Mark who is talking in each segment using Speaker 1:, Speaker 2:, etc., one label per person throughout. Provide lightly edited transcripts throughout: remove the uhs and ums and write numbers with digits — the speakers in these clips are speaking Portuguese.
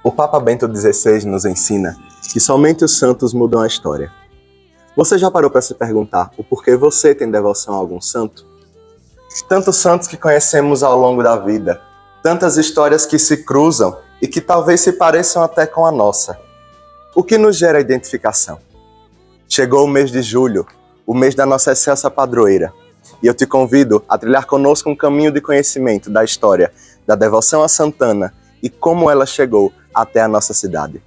Speaker 1: O Papa Bento XVI nos ensina que somente os santos mudam a história. Você já parou para se perguntar o porquê você tem devoção a algum santo? Tantos santos que conhecemos ao longo da vida, tantas histórias que se cruzam e que talvez se pareçam até com a nossa. O que nos gera identificação? Chegou o mês de julho, o mês da nossa excelsa padroeira, e eu te convido a trilhar conosco um caminho de conhecimento da história da devoção a Santana e como ela chegou até a nossa cidade.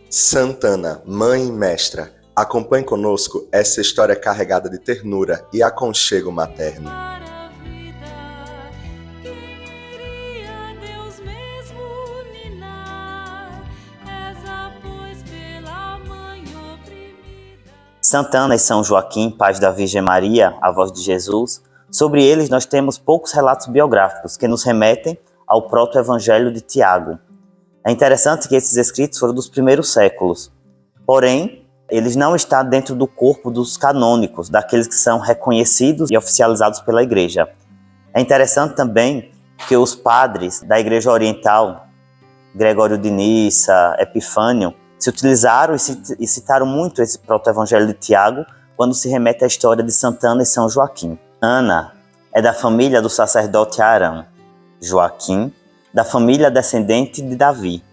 Speaker 1: Santana, mãe e mestra, acompanhe conosco essa história carregada de ternura e aconchego materno.
Speaker 2: Santana e São Joaquim, pais da Virgem Maria, avós de Jesus, sobre eles nós temos poucos relatos biográficos que nos remetem ao proto-evangelho de Tiago. É interessante que esses escritos foram dos primeiros séculos, porém, eles não estão dentro do corpo dos canônicos, daqueles que são reconhecidos e oficializados pela Igreja. É interessante também que os padres da Igreja Oriental, Gregório de Nissa, Epifânio, se utilizaram e citaram muito esse proto-evangelho de Tiago quando se remete à história de Santana e São Joaquim. Ana é da família do sacerdote Arão, Joaquim, da família descendente de Davi.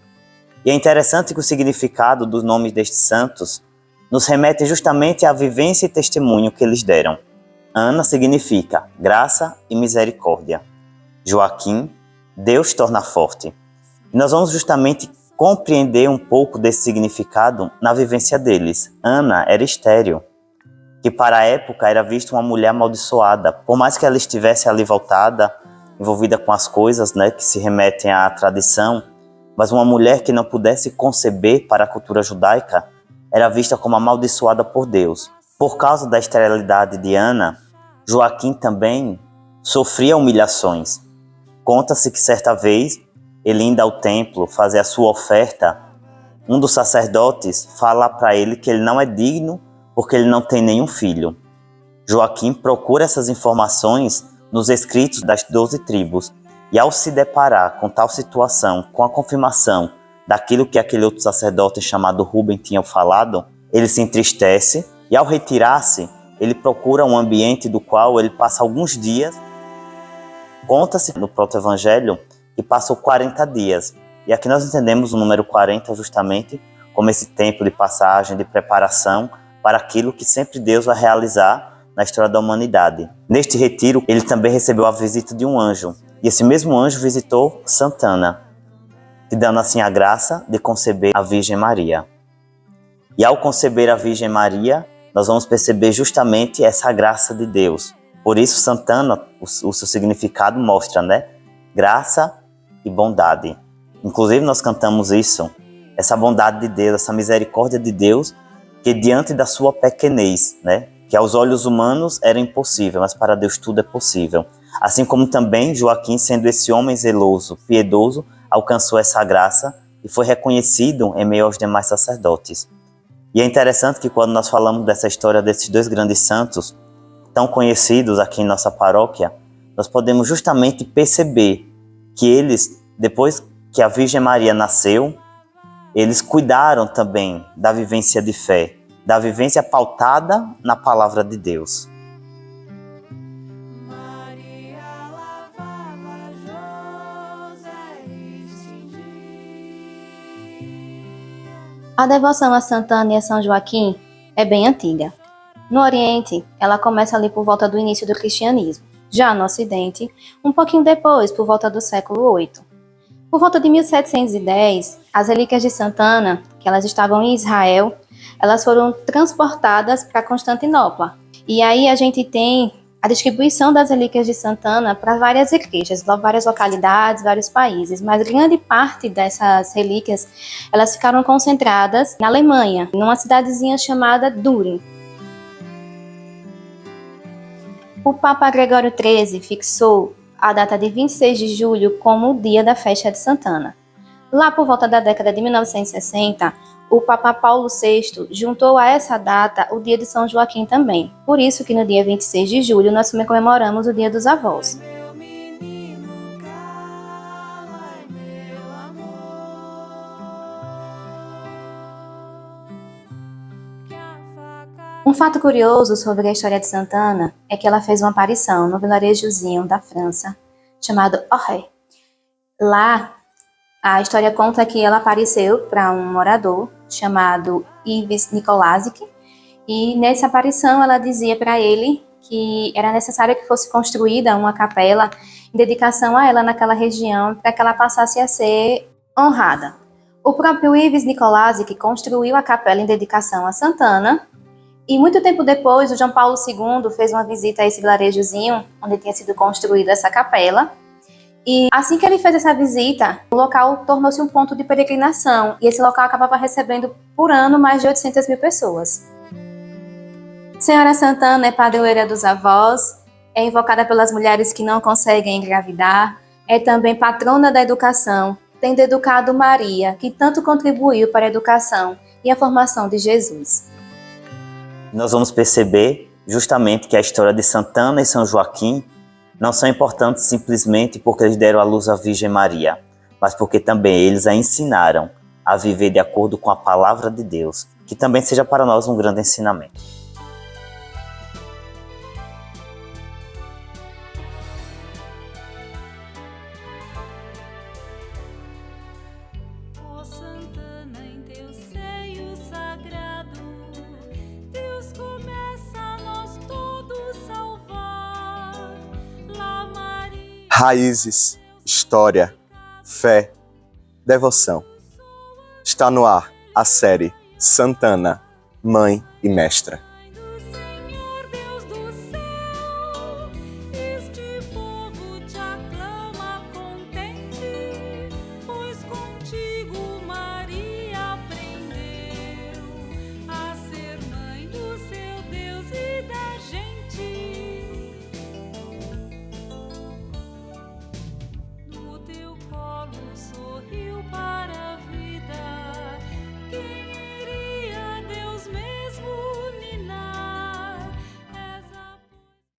Speaker 2: E é interessante que o significado dos nomes destes santos nos remete justamente à vivência e testemunho que eles deram. Ana significa graça e misericórdia. Joaquim, Deus torna forte. E nós vamos justamente compreender um pouco desse significado na vivência deles. Ana era estéril, que para a época era vista uma mulher amaldiçoada. Por mais que ela estivesse ali voltada, envolvida com as coisas, que se remetem à tradição, mas uma mulher que não pudesse conceber para a cultura judaica era vista como amaldiçoada por Deus. Por causa da esterilidade de Ana, Joaquim também sofria humilhações. Conta-se que certa vez, ele indo ao templo fazer a sua oferta, um dos sacerdotes fala para ele que ele não é digno porque ele não tem nenhum filho. Joaquim procura essas informações nos escritos das 12 tribos e ao se deparar com tal situação, com a confirmação daquilo que aquele outro sacerdote chamado Rubem tinha falado, ele se entristece e ao retirar-se, ele procura um ambiente do qual ele passa alguns dias. Conta-se no proto-evangelho que passou 40 dias. E aqui nós entendemos o número 40 justamente como esse tempo de passagem, de preparação para aquilo que sempre Deus vai realizar na história da humanidade. Neste retiro, ele também recebeu a visita de um anjo. E esse mesmo anjo visitou Santana, lhe dando assim a graça de conceber a Virgem Maria. E ao conceber a Virgem Maria, nós vamos perceber justamente essa graça de Deus. Por isso, Santana, o seu significado mostra, graça e bondade. Inclusive nós cantamos isso, essa bondade de Deus, essa misericórdia de Deus, que diante da sua pequenez, que aos olhos humanos era impossível, mas para Deus tudo é possível. Assim como também Joaquim, sendo esse homem zeloso, piedoso, alcançou essa graça e foi reconhecido em meio aos demais sacerdotes. E é interessante que quando nós falamos dessa história desses dois grandes santos, tão conhecidos aqui em nossa paróquia, nós podemos justamente perceber que eles, depois que a Virgem Maria nasceu, eles cuidaram também da vivência de fé, da vivência pautada na palavra de Deus.
Speaker 3: A devoção a Santana e a São Joaquim é bem antiga. No Oriente, ela começa ali por volta do início do cristianismo. Já no Ocidente, um pouquinho depois, por volta do século VIII. Por volta de 1710, as relíquias de Santana, que elas estavam em Israel, elas foram transportadas para Constantinopla. E aí a gente tem a distribuição das relíquias de Santana para várias igrejas, várias localidades, vários países. Mas grande parte dessas relíquias, elas ficaram concentradas na Alemanha, numa cidadezinha chamada Düren. O Papa Gregório XIII fixou a data de 26 de julho como o dia da festa de Santana. Lá por volta da década de 1960, o Papa Paulo VI juntou a essa data o dia de São Joaquim também. Por isso que no dia 26 de julho nós também comemoramos o Dia dos Avós. Um fato curioso sobre a história de Santana é que ela fez uma aparição no vilarejozinho da França chamado Auray. Lá, a história conta que ela apareceu para um morador chamado Yves Nicolasik, e nessa aparição ela dizia para ele que era necessário que fosse construída uma capela em dedicação a ela naquela região para que ela passasse a ser honrada. O próprio Yves Nicolasik construiu a capela em dedicação a Santana, e muito tempo depois o João Paulo II fez uma visita a esse vilarejozinho onde tinha sido construída essa capela. E assim que ele fez essa visita, o local tornou-se um ponto de peregrinação, e esse local acabava recebendo por ano mais de 800 mil pessoas. Senhora Santana é padroeira dos avós, é invocada pelas mulheres que não conseguem engravidar, é também patrona da educação, tendo educado Maria, que tanto contribuiu para a educação e a formação de Jesus.
Speaker 2: Nós vamos perceber justamente que a história de Santana e São Joaquim não são importantes simplesmente porque eles deram à luz à Virgem Maria, mas porque também eles a ensinaram a viver de acordo com a palavra de Deus, que também seja para nós um grande ensinamento.
Speaker 4: Ó Santana, em teu seio sagrado, Deus começa a nós todos salvar. Lá Maria,
Speaker 1: Raízes, história, fé, devoção. Está no ar a série Santana, Mãe e Mestra.
Speaker 4: Mãe do Senhor, Deus do céu, este povo te aclama contente, pois contigo Maria aprendeu a ser mãe do seu Deus e da gente. No teu colo sorriu Pai.